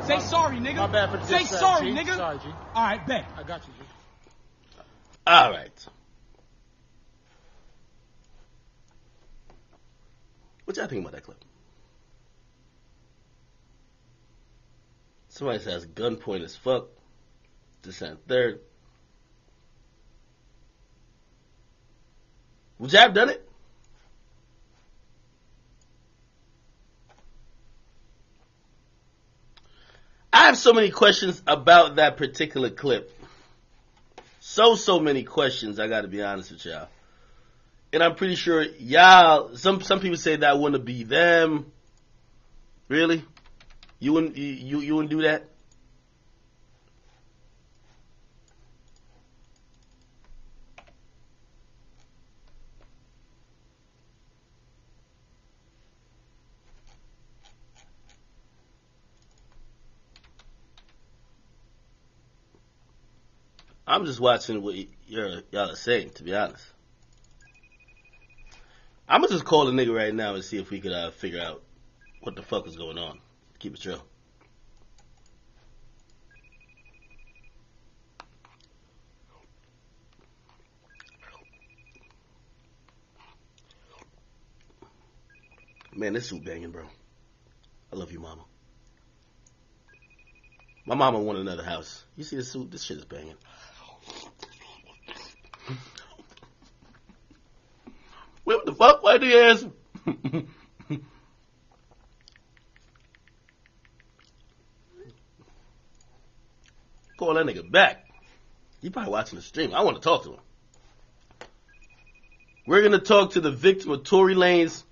Say sorry, nigga. My bad for the Say diss track, sorry, G. nigga. Sorry, G. All right, bet. I got you, G. All right. What y'all think about that clip? Somebody says gunpoint as fuck. Descent third. Would you have done it? I have so many questions about that particular clip. So many questions, I gotta be honest with y'all. And I'm pretty sure y'all, some people say that wouldn't be them. Really? You wouldn't do that? I'm just watching what y'all are saying, to be honest. I'm gonna just call the nigga right now and see if we could figure out what the fuck is going on. Keep it real. Man, this soup banging, bro. I love you, mama. My mama want another house. You see this soup? This shit is banging. What the fuck? Why do you answer? Call that nigga back. He probably watching the stream. I want to talk to him. We're going to talk to the victim of Tory Lanez.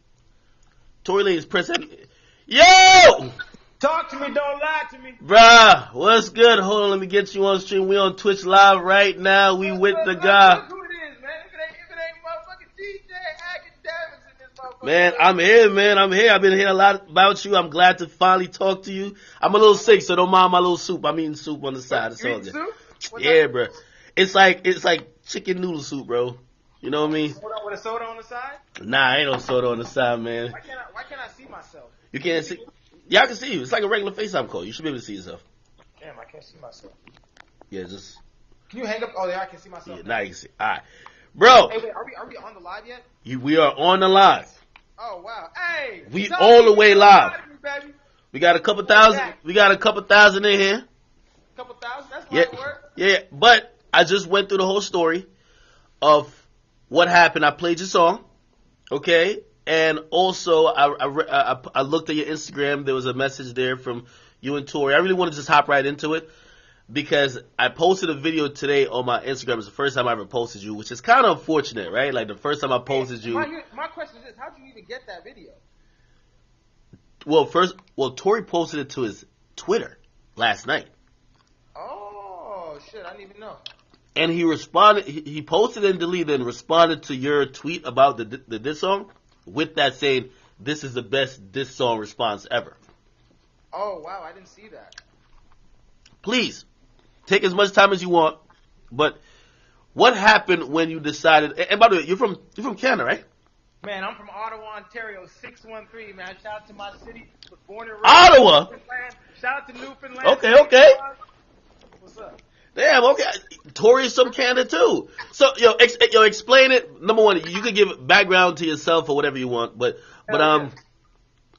Tory Lanez president. Yo! Talk to me, don't lie to me. Bruh, what's good? Hold on, let me get you on stream. We on Twitch Live right now. We with the guy. Look who it is, man. If it ain't motherfucking DJ Academics in this motherfucker. Man, I'm here, man. I'm here. I've been hearing a lot about you. I'm glad to finally talk to you. I'm a little sick, so don't mind my little soup. I'm eating soup on the side. It's all good. Yeah, bro. It's like chicken noodle soup, bro. You know what I mean? With a soda on the side? Nah, ain't no soda on the side, man. Why can't I see myself? You can't see? Yeah, I can see you. It's like a regular FaceTime call. You should be able to see yourself. Damn, I can't see myself. Yeah, just. Can you hang up? Oh, there, I can see myself. Yeah, now you can see. All right. Bro. Hey, wait, are we on the live yet? We are on the live. Oh, wow. Hey. We all the way live. Baby. We got a couple thousand in here. Couple thousand? That's a lot of work. Yeah, but I just went through the whole story of what happened. I played your song, okay? And also, I looked at your Instagram. There was a message there from you and Tory. I really want to just hop right into it because I posted a video today on my Instagram. It's the first time I ever posted you, which is kind of unfortunate, right? Like the first time I posted you. My question is this: how did you even get that video? Well, Tory posted it to his Twitter last night. Oh shit! I didn't even know. And he responded. He posted and deleted and responded to your tweet about the diss song with that saying, "This is the best diss song response ever." Oh wow! I didn't see that. Please take as much time as you want. But what happened when you decided? And by the way, you're from Canada, right? Man, I'm from Ottawa, Ontario, 613. Man, shout out to my city. Was born and raised Ottawa. in Newfoundland. Shout out to Newfoundland. Okay. What's up? Damn, okay. Tory is from Canada too. So, explain it. Number one, you could give background to yourself or whatever you want, but Yeah.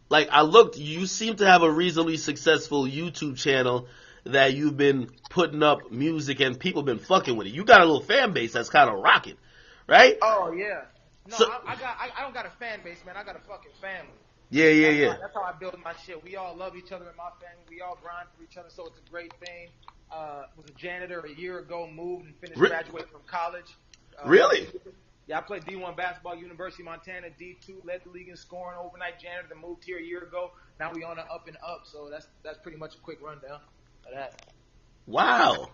like I looked, you seem to have a reasonably successful YouTube channel that you've been putting up music and people been fucking with it. You got a little fan base that's kind of rocking, right? Oh yeah. No, So- I don't got a fan base, man. I got a fucking family. Yeah. That's how I build my shit. We all love each other in my family. We all grind for each other, so it's a great thing. Was a janitor a year ago, moved and finished graduating from college. Really? Yeah, I played D1 basketball, University of Montana, D2, led the league in scoring, overnight janitor that moved here a year ago. Now we on the up and up, so that's pretty much a quick rundown of that. Wow.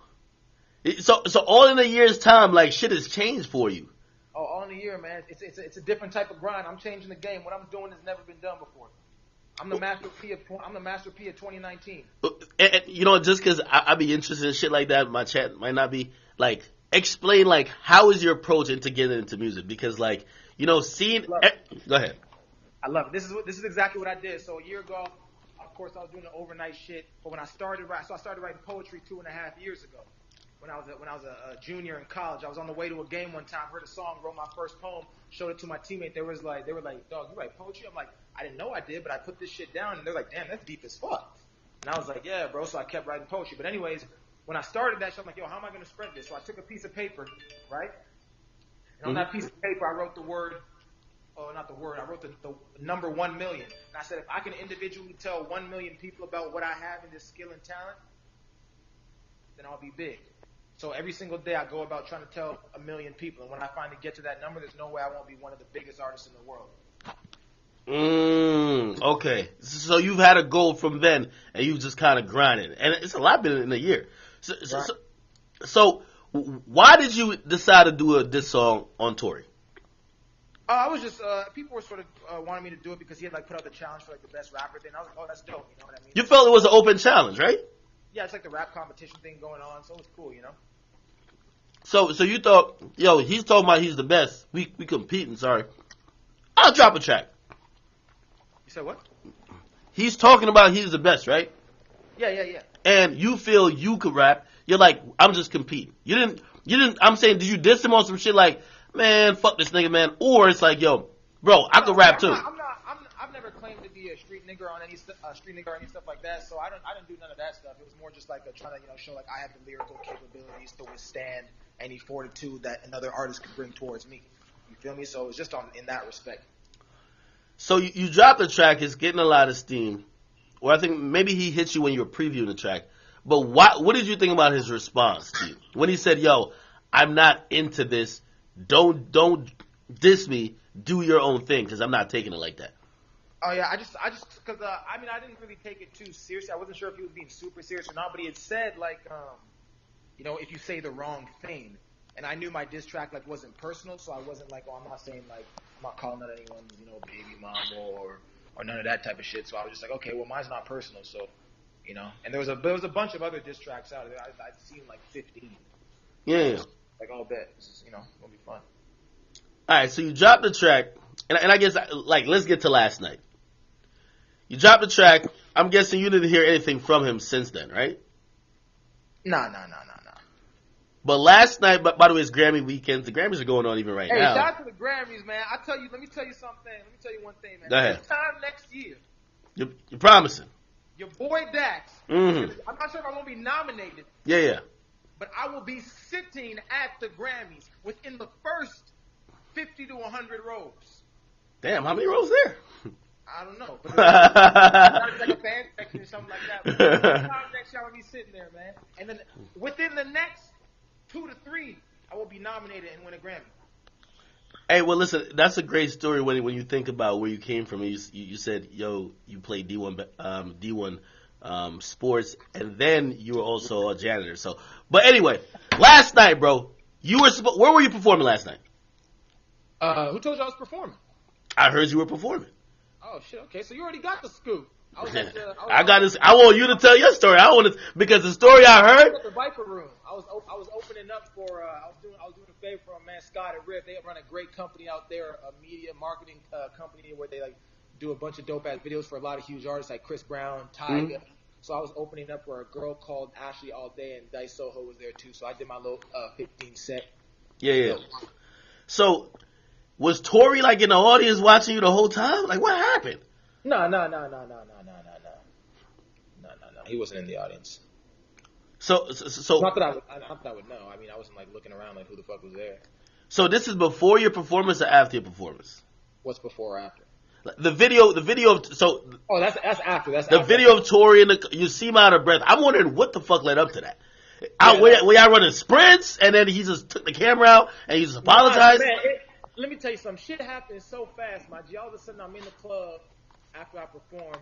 So all in a year's time, like shit has changed for you. Oh, all in a year, man. It's a different type of grind. I'm changing the game. What I'm doing has never been done before. I'm the master P of 2019. And, you know, just because I be interested in shit like that, my chat might not be like. Explain like how is your approach into getting into music? Because like seeing. Go ahead. I love it. This is exactly what I did. So a year ago, I Of course, I was doing the overnight shit. But when I started writing poetry 2.5 years ago. When I was a junior in college, I was on the way to a game one time, heard a song, wrote my first poem, showed it to my teammate. They were like, dog, you write poetry? I'm like, I didn't know I did, but I put this shit down. And they're like, damn, that's deep as fuck. And I was like, yeah, bro. So I kept writing poetry. But anyways, when I started that shit, I'm like, yo, how am I going to spread this? So I took a piece of paper, right? And on that piece of paper, I wrote the word. Oh, not the word. I wrote the number 1 million. And I said, if I can individually tell 1 million people about what I have in this skill and talent, then I'll be big. So every single day I go about trying to tell 1 million people. And when I finally get to that number, there's no way I won't be one of the biggest artists in the world. Okay. So you've had a goal from then, and you've just kind of grinded. And it's a lot been in a year. So why did you decide to do a diss song on Tory? I was just, people were sort of wanting me to do it because he had like put out the challenge for like the best rapper thing. I was like, oh, that's dope. You know what I mean? You felt it was an open challenge, right? Yeah, it's like the rap competition thing going on, so it was cool, you know? So you thought, yo, he's talking about he's the best. We competing, sorry. I'll drop a track. You said what? He's talking about he's the best, right? Yeah. And you feel you could rap. You're like, I'm just competing. You didn't, I'm saying, did you diss him on some shit like, man, fuck this nigga, man? Or it's like, yo, bro, I could rap too. I've never claimed to be a street nigga or any stuff like that. So I didn't do none of that stuff. It was more just like trying to show like I have the lyrical capabilities to withstand any fortitude that another artist could bring towards me. You feel me? So it was just in that respect. So you dropped the track. It's getting a lot of steam. Or I think maybe he hit you when you were previewing the track. But what did you think about his response to you when he said, "Yo, I'm not into this. Don't diss me. Do your own thing because I'm not taking it like that." Oh yeah, I just because I didn't really take it too seriously. I wasn't sure if he was being super serious or not, but he had said like, if you say the wrong thing, and I knew my diss track like wasn't personal, so I wasn't like, I'm not saying like I'm not calling out anyone's baby mama or none of that type of shit. So I was just like, okay, well mine's not personal, so And there was a bunch of other diss tracks out there. I'd seen like 15. Yeah. Like I'll bet this is it'll be fun. All right, so you dropped the track, and I guess like let's get to last night. You dropped the track. I'm guessing you didn't hear anything from him since then, right? Nah. But last night, by the way, it's Grammy weekend. The Grammys are going on even right now. Hey, shout out to the Grammys, man. Let me tell you something. Let me tell you one thing, man. Go ahead. This time next year. You're promising. Your boy Dax. Mm-hmm. I'm not sure if I'm going to be nominated. Yeah. But I will be sitting at the Grammys within the first 50 to 100 rows. Damn, how many rows there? I don't know. But like a fan section or something like that. But next year, I'm going to be sitting there, man. And then within the next 2 to 3, I will be nominated and win a Grammy. Hey, well, listen, that's a great story when you think about where you came from. You said, yo, you played D1 sports, and then you were also a janitor. So, but anyway, last night, bro, where were you performing last night? Who told you I was performing? I heard you were performing. Oh shit! Okay, so you already got the scoop. I got this. I want you to tell your story. Because the story I heard. At the Viper Room, I was opening up for. I was doing a favor for my man Scott at Riff. They run a great company out there, a media marketing company where they like do a bunch of dope ass videos for a lot of huge artists like Chris Brown, Tyga. Mm-hmm. So I was opening up for a girl called Ashley all day, and Dice Soho was there too. So I did my little 15 set. Yeah. So was Tory like in the audience watching you the whole time? Like what happened? No. He wasn't in the audience. So not that I would know. I mean, I wasn't like looking around like who the fuck was there. So this is before your performance or after your performance? What's before or after? The video of so. Oh, that's after. That's the after. video of Tory and you seem out of breath. I'm wondering what the fuck led up to that. Were y'all running sprints and then he just took the camera out and he just apologized? Man, let me tell you something. Shit happened so fast, my G. All of a sudden, I'm in the club after I perform,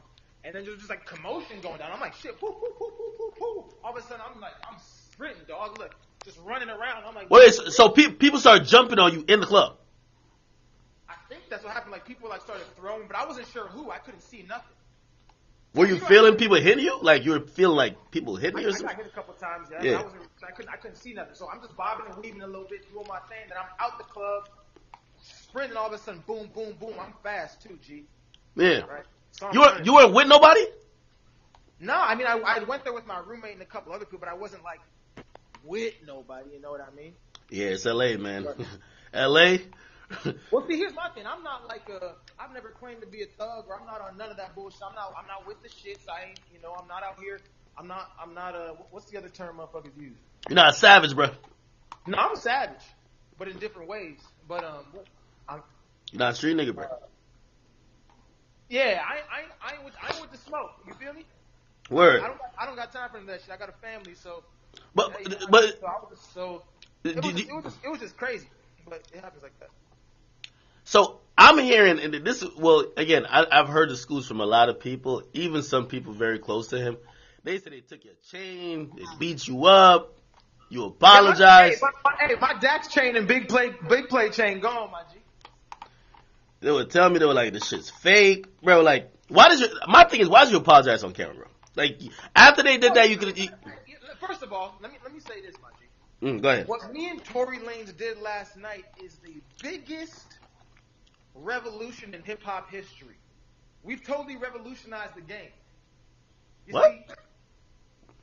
and then there's just like commotion going down. I'm like, shit, whoo, whoo, whoo, whoo, whoo, whoo. All of a sudden, I'm sprinting, dog. Look, just running around. I'm like, wait, so people started jumping on you in the club? I think that's what happened. Like people like started throwing, but I wasn't sure who. I couldn't see nothing. Were you feeling people hitting you? Like you were feeling like people hitting you or something? I got hit a couple times. Yeah. I couldn't see nothing. So I'm just bobbing and weaving a little bit, doing my thing. Then I'm out the club, sprinting. All of a sudden, boom, boom, boom. I'm fast too, G. Yeah. Right? So you weren't with nobody? No, I mean I went there with my roommate and a couple other people, but I wasn't like with nobody. You know what I mean? Yeah, it's L.A., man. But, L.A. well, see, here's my thing. I'm not like a. I've never claimed to be a thug, or I'm not on none of that bullshit. I'm not. I'm not with the shits. I ain't. You know, I'm not out here. I'm not. I'm not a. What's the other term motherfuckers use? You're not a savage, bro. No, I'm a savage, but in different ways. But I'm. You're not a street nigga, bro. Yeah, I ain't with the smoke. You feel me? Word. I don't got time for that shit. I got a family, so. But Yeah, you know what I but mean? So it was just crazy, but it happens like that. so I'm hearing, and this. Well, again, I've heard the schools from a lot of people, even some people very close to him. They said they took your chain, they beat you up, you apologize. Hey, my Dax chain and big play chain gone, my G. They would tell me, they were like, this shit's fake, bro. Like, why did you? My thing is, why did you apologize on camera, bro? Like, after they did that, you could. First of all, let me say this, my G. Go ahead. What me and Tory Lanez did last night is the biggest revolution in hip hop history. We've totally revolutionized the game. You What? see,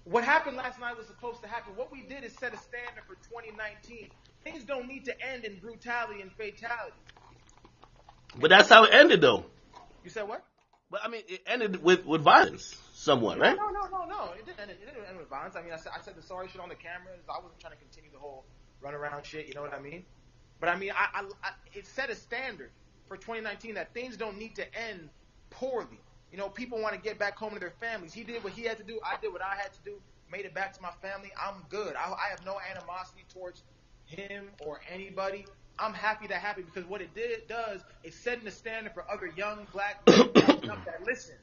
what happened last night was supposed to happen. What we did is set a standard for 2019. Things don't need to end in brutality and fatality. But that's how it ended, though. You said what? But I mean, it ended with violence, somewhat, right? No. It didn't end with violence. I mean, I said the sorry shit on the cameras. I wasn't trying to continue the whole run around shit. You know what I mean? But I mean, it set a standard for 2019 that things don't need to end poorly. You know, people want to get back home to their families. He did what he had to do. I did what I had to do. Made it back to my family. I'm good. I have no animosity towards him or anybody. I'm happy that happened because what it does is setting the standard for other young black men that listen.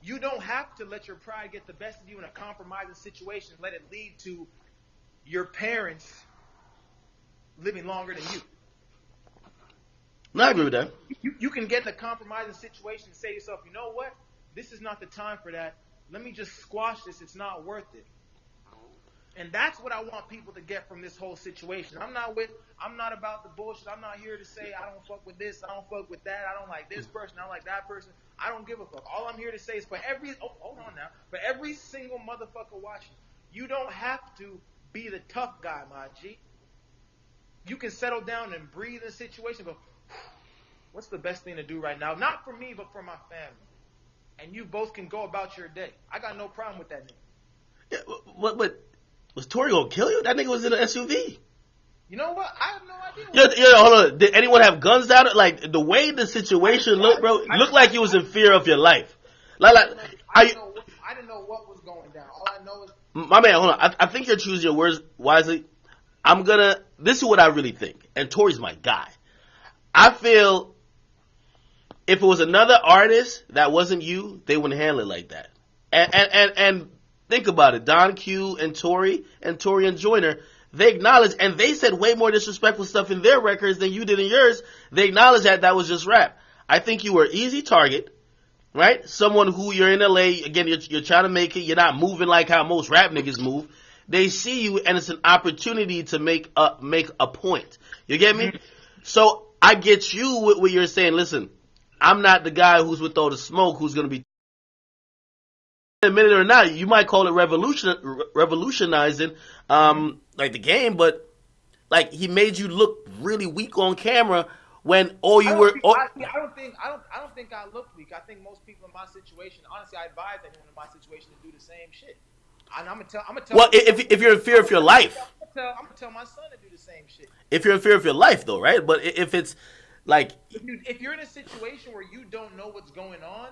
You don't have to let your pride get the best of you in a compromising situation and let it lead to your parents living longer than you. No, I agree with that. You can get in a compromising situation and say to yourself, you know what? This is not the time for that. Let me just squash this. It's not worth it. And that's what I want people to get from this whole situation. I'm not about the bullshit. I'm not here to say I don't fuck with this, I don't fuck with that, I don't like this person, I don't like that person. I don't give a fuck. All I'm here to say is for every single motherfucker watching, you don't have to be the tough guy, my G. You can settle down and breathe in the situation, go, what's the best thing to do right now? Not for me, but for my family. And you both can go about your day. I got no problem with that nigga. Yeah, but was Tory gonna kill you? That nigga was in an SUV. You know what? I have no idea. Yeah, hold on. Did anyone have guns out? Like, the way the situation looked, bro, it looked like you was in fear of your life. I didn't know what was going down. All I know is... My man, hold on. I think you're choosing your words wisely. This is what I really think. And Tory's my guy. I feel if it was another artist that wasn't you, they wouldn't handle it like that. And think about it. Don Q and Tory and Joyner, they acknowledged, and they said way more disrespectful stuff in their records than you did in yours. They acknowledged that was just rap. I think you were an easy target, right? Someone who you're in LA, again, you're trying to make it. You're not moving like how most rap niggas move. They see you, and it's an opportunity to make a point. You get me? So I get you with what you're saying. Listen, I'm not the guy who's with all the smoke, who's going to be admit it or not. You might call it revolutionizing, like the game, but like he made you look really weak on camera when all you were. I don't think I look weak. I think most people in my situation, honestly, I advise anyone in my situation to do the same shit. And I'm gonna tell. Well, if you're in fear of your life, I'm gonna tell my son to do the same shit. If you're in fear of your life, though, right? But if it's like, if you're in a situation where you don't know what's going on,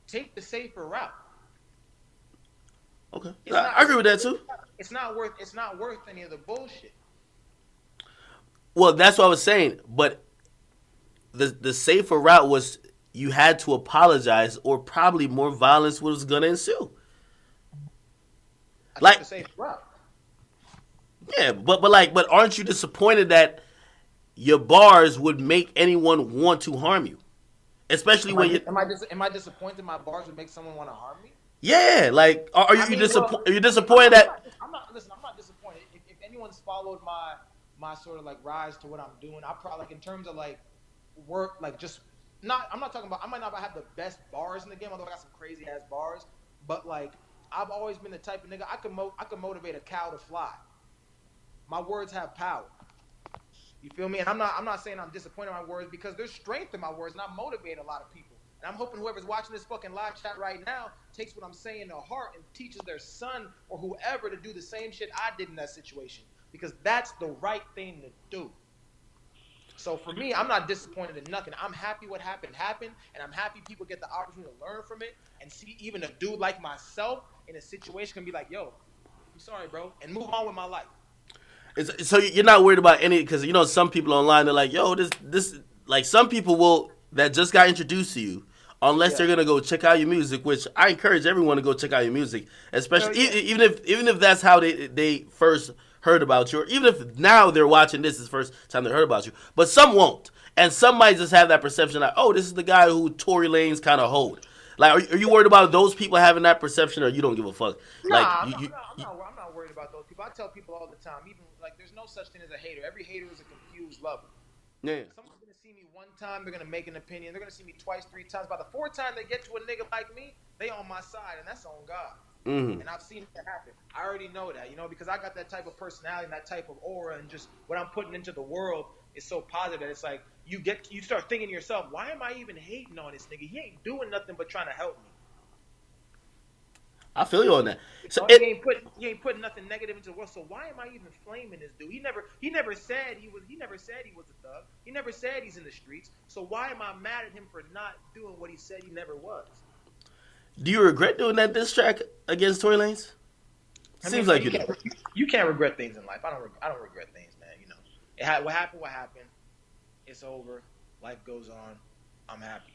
take the safer route. Okay, I agree with that too. It's not worth any of the bullshit. Well, that's what I was saying. But the safer route was you had to apologize, or probably more violence was gonna ensue. Like the safer route. Yeah, but aren't you disappointed that your bars would make anyone want to harm you? Especially when you... Am I disappointed my bars would make someone want to harm me? Yeah, like, are you disappointed that... I'm not disappointed. If anyone's followed my sort of like rise to what I'm doing, I probably, like, in terms of like work, like just I'm not talking about. I might not have the best bars in the game, although I got some crazy ass bars. But like, I've always been the type of nigga I could motivate a cow to fly. My words have power. You feel me? And I'm not saying I'm disappointed in my words because there's strength in my words, and I motivate a lot of people. And I'm hoping whoever's watching this fucking live chat right now takes what I'm saying to heart and teaches their son or whoever to do the same shit I did in that situation because that's the right thing to do. So for me, I'm not disappointed in nothing. I'm happy what happened, and I'm happy people get the opportunity to learn from it and see even a dude like myself in a situation can be like, yo, I'm sorry, bro, and move on with my life. So you're not worried about any, because you know some people online, they're like, yo, this like some people will that just got introduced to you, unless they're gonna go check out your music, which I encourage everyone to go check out your music, especially even if that's how they first heard about you, or even if now they're watching this is the first time they heard about you. But some won't, and some might just have that perception like, oh, this is the guy who Tory Lanez kind of hold. Like, are you worried about those people having that perception, or you don't give a fuck? Nah, Like, I'm not worried about those people. I tell people all the time, even like, there's no such thing as a hater. Every hater is a confused lover. yeah. Someone's gonna see me one time, they're gonna make an opinion. They're gonna see me twice, three times. By the fourth time they get to a nigga like me, they on my side, and that's on God. Mm-hmm. And I've seen it happen. I already know that, because I got that type of personality and that type of aura, and just what I'm putting into the world is so positive that it's like you start thinking to yourself, why am I even hating on this nigga? He ain't doing nothing but trying to help me. I feel you on that. So he ain't putting nothing negative into the world. So why am I even flaming this dude? He never said he was a thug. He never said he's in the streets. So why am I mad at him for not doing what he said he never was? do you regret doing that diss track against Tory Lanez? Seems like you do. You can't regret things in life. I don't regret things, man. What happened. It's over. Life goes on. I'm happy.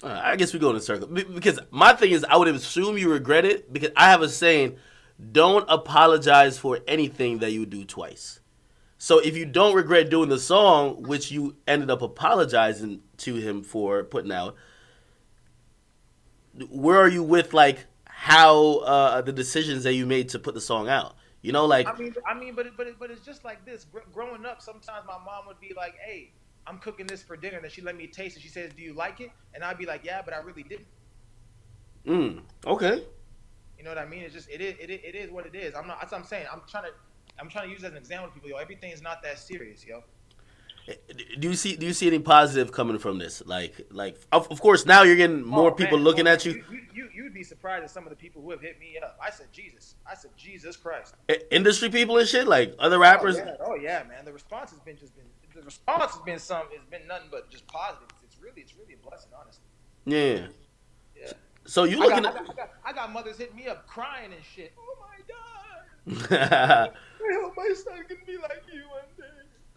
I guess we go in a circle. Because my thing is, I would assume you regret it, because I have a saying, don't apologize for anything that you do twice. So if you don't regret doing the song, which you ended up apologizing to him for putting out, where are you with, like, how the decisions that you made to put the song out? Like... But it's just like this. Growing up, sometimes my mom would be like, hey, I'm cooking this for dinner. Then she let me taste it. She says, do you like it? And I'd be like, yeah, but I really didn't. Okay. You know what I mean? It's just, it is what it is. That's what I'm saying. I'm trying to use as an example to people, yo, everything is not that serious, yo. Do you see any positive coming from this? Like of course now you're getting more people looking at you. You'd be surprised at some of the people who have hit me up. I said Jesus Christ. Industry people and shit, like other rappers. Oh yeah, man. The response has been nothing but just positive. It's really a blessing, honestly. Yeah. Yeah. So you looking at? I got mothers hitting me up crying and shit. Oh my God. I hope my son can be like you one day.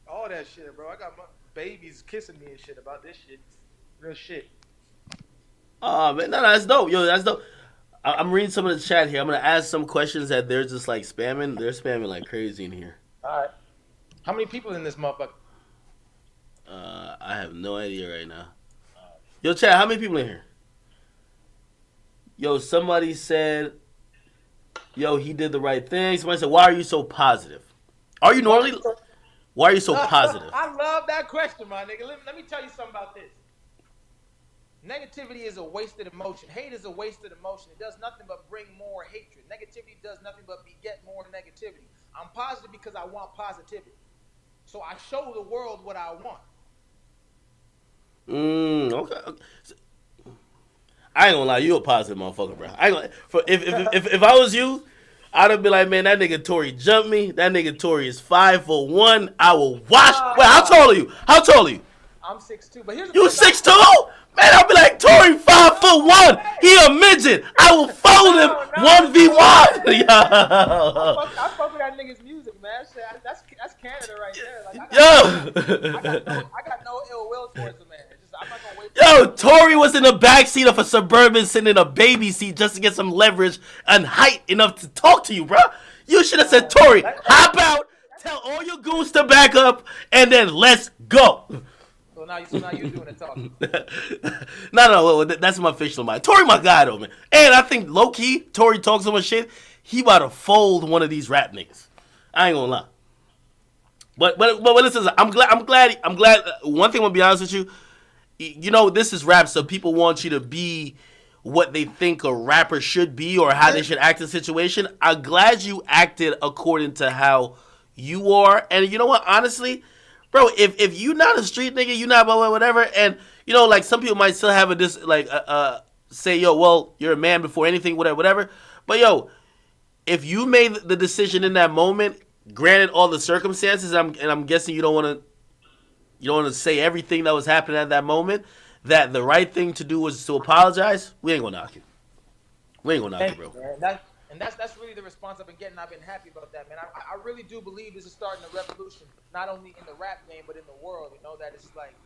All that shit, bro. I got my babies kissing me and shit about this shit. Real shit. Oh man, no, that's dope. Yo, that's dope. I'm reading some of the chat here. I'm gonna ask some questions that they're just like spamming. They're spamming like crazy in here. All right. How many people in this motherfucker? I have no idea right now. Yo, chat, how many people in here? Yo, somebody said, yo, he did the right thing. Somebody said, why are you so positive? Are you normally... Why are you so positive? I love that question, my nigga. Let me tell you something about this. Negativity is a wasted emotion. Hate is a wasted emotion. It does nothing but bring more hatred. Negativity does nothing but beget more negativity. I'm positive because I want positivity. So I show the world what I want. Okay. I ain't gonna lie, you a positive motherfucker, bro. If I was you, I'd have been like, man, that nigga Tory jumped me. That nigga Tory is 5'1". I will wash. Wait, how tall are you? I'm 6'2", but here's the you 6'2"? Man, I'll be like, Tory 5'1". He a midget. I will fold him 1v1. I fuck with that nigga's music, man. That's Canada right there. Like, I got no ill will towards the man. I'm not gonna wait. Yo, Tory was in the backseat of a Suburban sitting in a baby seat just to get some leverage and height enough to talk to you, bro. You should have said, Tory, hop out, tell all your goons to back up, and then let's go. So now you're doing the talking. No, that's my fictional mind. Tory my guy, though, man. And I think, low-key, Tory talks so much shit, he about to fold one of these rap niggas. I ain't gonna lie. But listen, I'm glad. One thing I'm gonna be honest with you, you know, this is rap, so people want you to be what they think a rapper should be or how they should act in a situation. I'm glad you acted according to how you are, and you know what? Honestly, bro, if you not a street nigga, you not blah blah whatever, and you know, like some people might still have a this like say, yo, well, you're a man before anything, whatever, whatever. But yo, if you made the decision in that moment, granted all the circumstances, I'm guessing you don't want to say everything that was happening at that moment. That the right thing to do was to apologize. We ain't gonna knock you. We ain't gonna knock you, Thank you, bro. man. That's really the response I've been getting. I've been happy about that, man. I really do believe this is starting a revolution, not only in the rap game but in the world. You know that it's like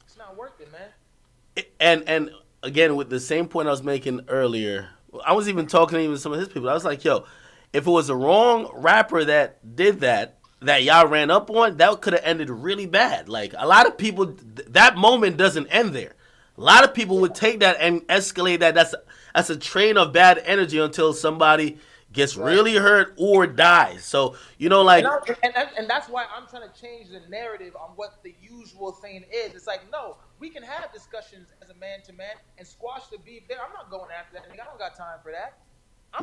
it's not working, man. And again, with the same point I was making earlier, I was even talking to even some of his people. I was like, yo, if it was a wrong rapper that did that y'all ran up on, that could have ended really bad. Like a lot of people, that moment doesn't end there. A lot of people would take that and escalate that. That's a train of bad energy until somebody gets Right. really hurt or dies. So you know, And, like I, and that's why I'm trying to change the narrative on what the usual thing is. It's like, no, we can have discussions as a man to man and squash the beef there. I'm not going after that nigga. I don't got time for that.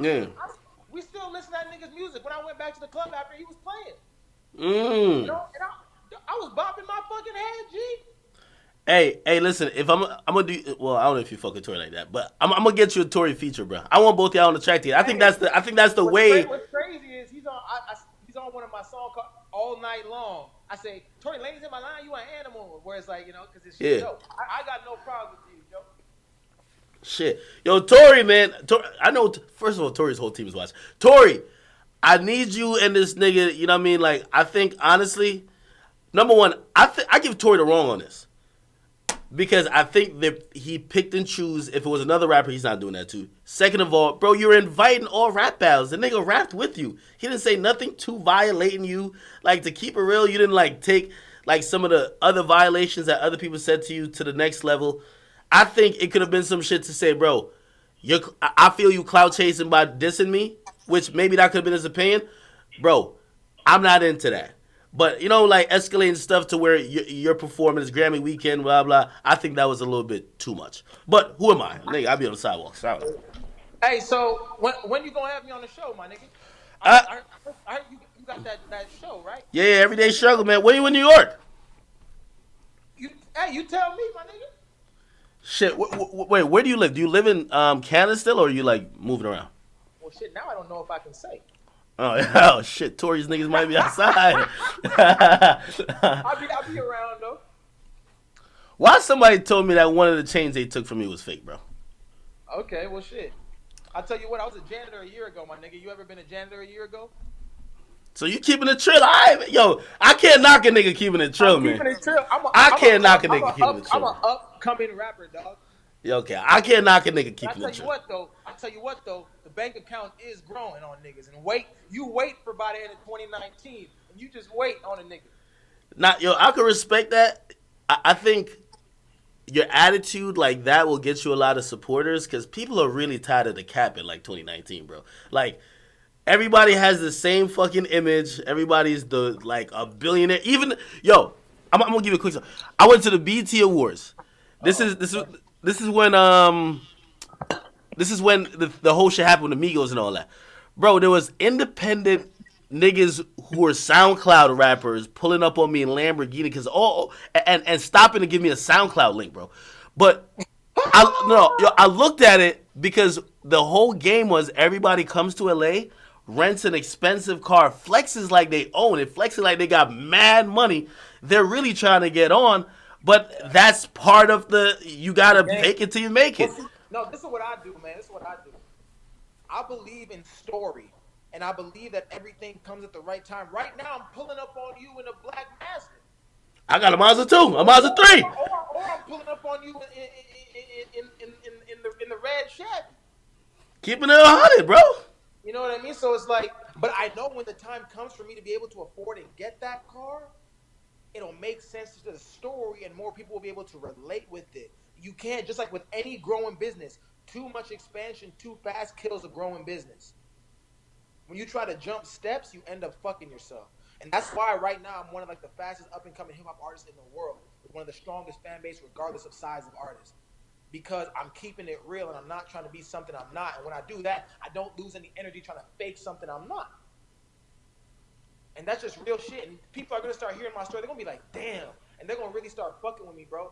yeah. We still listen to that nigga's music. When I went back to the club after he was playing, you Mm. know, and I was bopping my fucking head, G. Hey, listen. If I'm gonna do well, I don't know if you fucking Tory like that, but I'm gonna get you a Tory feature, bro. I want both y'all on the track together. Hey, I think that's the way. what's crazy is he's on one of my songs called All Night Long. I say, Tory Lanez in my line, you an animal. Where it's like, you know, because it's shit Yeah. dope. I got no problem with you, yo. Shit. Yo, Tory, man. I know, first of all, Tory's whole team is watching. Tory, I need you and this nigga, you know what I mean? Like, I think, honestly, number one, I give Tory the wrong on this. Because I think that he picked and choose. If it was another rapper, he's not doing that too. Second of all, bro, you're inviting all rap battles. The nigga rapped with you. He didn't say nothing too violating you. Like, to keep it real, you didn't, like, take, like, some of the other violations that other people said to you to the next level. I think it could have been some shit to say, bro, I feel you clout chasing by dissing me, which maybe that could have been his opinion. Bro, I'm not into that. But you know, like escalating stuff to where your performance, Grammy weekend, blah blah. I think that was a little bit too much. But who am I? Nigga, I be on the sidewalk. Hey, so when you gonna have me on the show, my nigga? Uh, I heard you got that show, right? yeah, everyday struggle, man. Where you in New York? You tell me, my nigga. Shit. Wait, where do you live? Do you live in Canada still, or are you like moving around? Well, shit. Now I don't know if I can say. Oh, oh shit. Tory's niggas might be outside. I'll be around though. Why somebody told me that one of the chains they took from me was fake, bro? Okay, well, shit. I'll tell you what. I was a janitor a year ago, my nigga. You ever been a janitor a year ago? So you keeping it trill? Yo, I can't knock a nigga keeping it trill, man. Keeping it trill. I can't knock a nigga keeping it I'm trill. an upcoming rapper, dog. Yeah, okay, I can't knock a nigga I keeping tell it you trill. what though. The bank account is growing on niggas, and you wait for by the end of 2019, and you just wait on a nigga. Now, yo, I can respect that. I think your attitude like that will get you a lot of supporters because people are really tired of the cap in like 2019, bro. Like everybody has the same fucking image. Everybody's the like a billionaire. Even yo, I'm gonna give you a quick. I went to the BT Awards. This is when the whole shit happened with Amigos and all that. Bro, there was independent niggas who were SoundCloud rappers pulling up on me in Lamborghini because and stopping to give me a SoundCloud link, bro. But I looked at it because the whole game was everybody comes to LA, rents an expensive car, flexes like they own it, flexes like they got mad money. They're really trying to get on, but that's part of you gotta fake it till you make it. No, this is what I do, man. This is what I do. I believe in story, and I believe that everything comes at the right time. Right now, I'm pulling up on you in a black Mazda. I got a Mazda 2, a Mazda 3. Or I'm pulling up on you in the red Chevy. Keeping it 100, bro. You know what I mean? So it's like, but I know when the time comes for me to be able to afford and get that car, it'll make sense to the story and more people will be able to relate with it. You can't, just like with any growing business, too much expansion too fast kills a growing business. When you try to jump steps, you end up fucking yourself. And that's why right now I'm one of like the fastest up and coming hip hop artists in the world, with one of the strongest fan base regardless of size of artist. Because I'm keeping it real and I'm not trying to be something I'm not. And when I do that, I don't lose any energy trying to fake something I'm not. And that's just real shit. And people are gonna start hearing my story. They're gonna be like, damn. And they're gonna really start fucking with me, bro.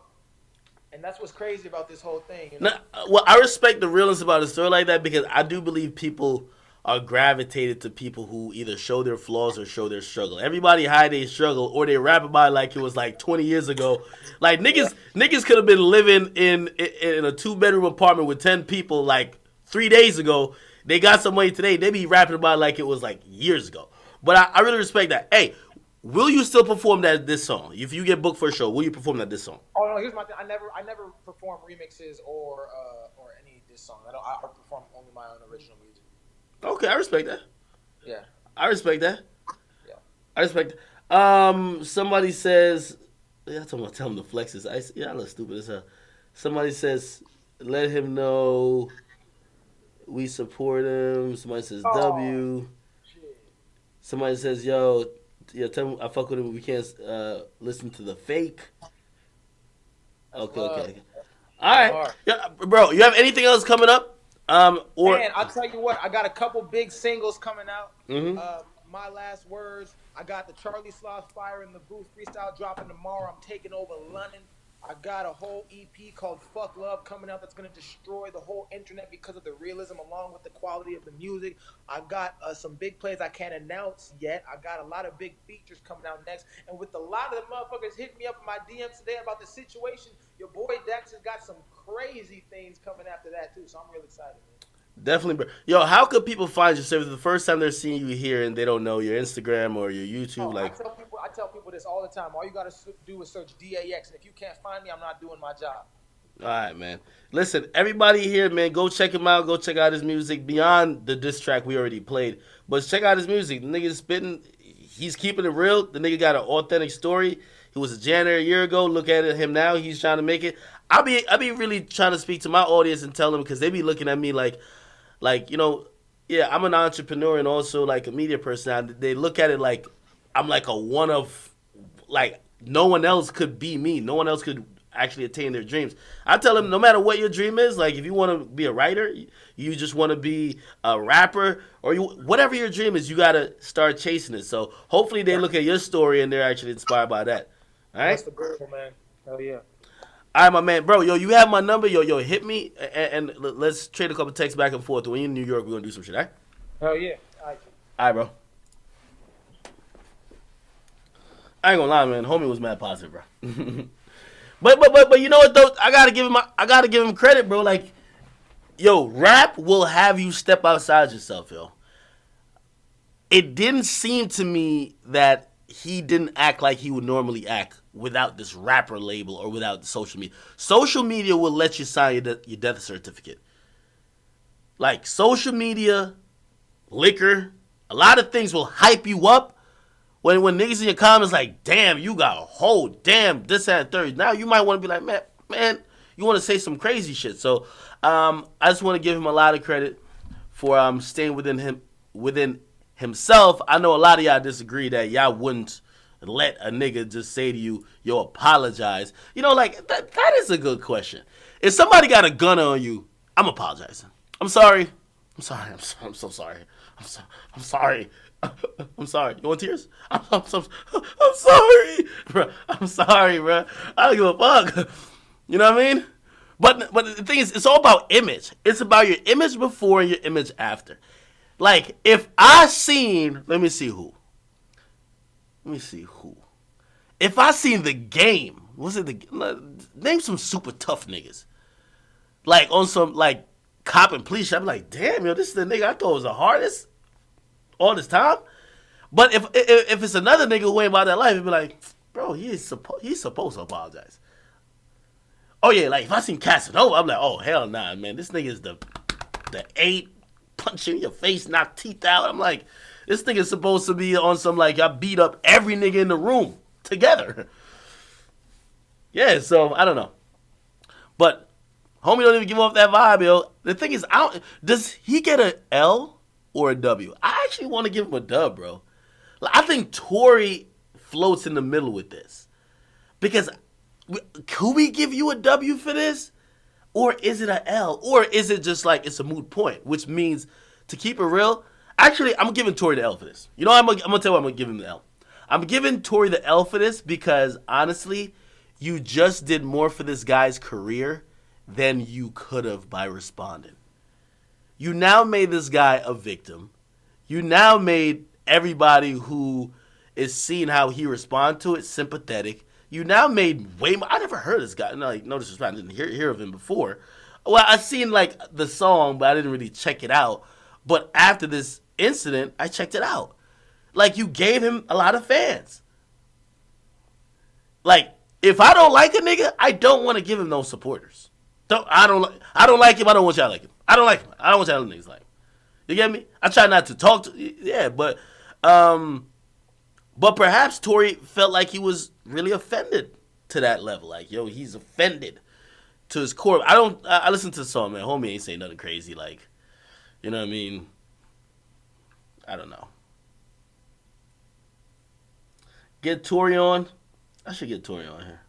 And that's what's crazy about this whole thing. You know? Now, well, I respect the realness about a story like that because I do believe people are gravitated to people who either show their flaws or show their struggle. Everybody hide their struggle or they rap about it like it was like 20 years ago. Like niggas could have been living in a 2-bedroom apartment with 10 people like 3 days ago. They got some money today. They be rapping about it like it was like years ago. But I really respect that. Hey, will you still perform this song? If you get booked for a show, will you perform this song? Oh no, here's my thing. I never perform remixes or any diss songs. I perform only my own original music. Okay, I respect that. Yeah. I respect that. Yeah. I respect that. Somebody says, yeah, I'm talking about tell him the flexes. I look stupid as hell. Somebody says, let him know we support him. Somebody says W. Shit. Somebody says, yo, tell him I fuck with him. We can't listen to the fake. Okay. All right. Yeah, bro, you have anything else coming up? Man, I'll tell you what, I got a couple big singles coming out. Mm-hmm. My Last Words. I got the Charlie Sloth Fire in the Booth freestyle dropping tomorrow. I'm taking over London. I got a whole EP called Fuck Love coming out that's going to destroy the whole internet because of the realism along with the quality of the music. I got some big plays I can't announce yet. I got a lot of big features coming out next. And with a lot of the motherfuckers hitting me up in my DMs today about the situation, your boy Dex has got some crazy things coming after that too. So I'm really excited, man. Definitely, bro. Yo, how could people find you? Say the first time they're seeing you here and they don't know your Instagram or your YouTube. Like, I tell people this all the time. All you gotta do is search DAX, and if you can't find me, I'm not doing my job. All right, man. Listen, everybody here, man, go check him out. Go check out his music beyond the diss track we already played. But check out his music. The nigga's spitting. He's keeping it real. The nigga got an authentic story. He was a janitor a year ago. Look at him now. He's trying to make it. I be really trying to speak to my audience and tell them because they be looking at me like, yeah, I'm an entrepreneur and also like a media person. They look at it like I'm like a one of, like no one else could be me. No one else could actually attain their dreams. I tell them no matter what your dream is, like if you want to be a writer, you just want to be a rapper, or whatever your dream is, you got to start chasing it. So hopefully they look at your story and they're actually inspired by that. All right? That's the goal, man. Hell yeah. All right, my man. Bro, yo, you have my number. Yo, hit me, and let's trade a couple texts back and forth. When you're in New York, we're going to do some shit, all right? Hell yeah. All right, bro. I ain't gonna lie, man. Homie was mad positive, bro. but you know what, though? I gotta give him credit, bro. Like, yo, rap will have you step outside yourself, yo. It didn't seem to me that he didn't act like he would normally act without this rapper label or without social media. Social media will let you sign your death certificate. Like social media, liquor, a lot of things will hype you up. When niggas in your comments like, damn, you got a whole damn this and third. Now you might want to be like, man, you want to say some crazy shit. So I just want to give him a lot of credit for staying within himself. I know a lot of y'all disagree that y'all wouldn't let a nigga just say to you, yo, apologize. You know, like, that is a good question. If somebody got a gun on you, I'm apologizing. I'm sorry. I'm so sorry. I'm sorry. I'm sorry. You want tears? I'm sorry. Bro, I'm sorry, bro. I don't give a fuck. You know what I mean? But the thing is, it's all about image. It's about your image before and your image after. Like, if I seen, let me see who. If I seen The Game, name some super tough niggas. Like, on some, like, cop and police shit, I'm like, damn, yo, this is the nigga I thought was the hardest all this time. But if it's another nigga who ain't about that life, it'd be like, bro, he's supposed to apologize. Oh, yeah, like, if I seen Casanova, I'm like, oh, hell nah, man, this nigga is the 8, punch you in your face, knock teeth out. I'm like, this nigga's supposed to be on some, like, I beat up every nigga in the room together. Yeah, so, I don't know. But homie don't even give off that vibe, yo. The thing is, does he get an L or a W? I actually want to give him a dub, bro. I think Tory floats in the middle with this because could we give you a W for this, or is it a L, or is it just like it's a moot point? Which means to keep it real, actually, I'm giving Tory the L for this. You know, I'm gonna tell you what I'm gonna give him the L. I'm giving Tory the L for this because honestly, you just did more for this guy's career than you could have by responding. You now made this guy a victim. You now made everybody who is seeing how he respond to it sympathetic. You now made way more. I never heard of this guy. No disrespect. I didn't hear of him before. Well, I seen like the song, but I didn't really check it out. But after this incident, I checked it out. Like you gave him a lot of fans. Like if I don't like a nigga, I don't want to give him no supporters. I don't like him. I don't want y'all to like him. I don't like him. I don't want y'all niggas like him. You get me? I try not to talk to yeah, but perhaps Tory felt like he was really offended to that level. Like, yo, he's offended to his core. I listened to the song, man. Homie ain't saying nothing crazy. Like, you know what I mean? I don't know. Get Tory on. I should get Tory on here.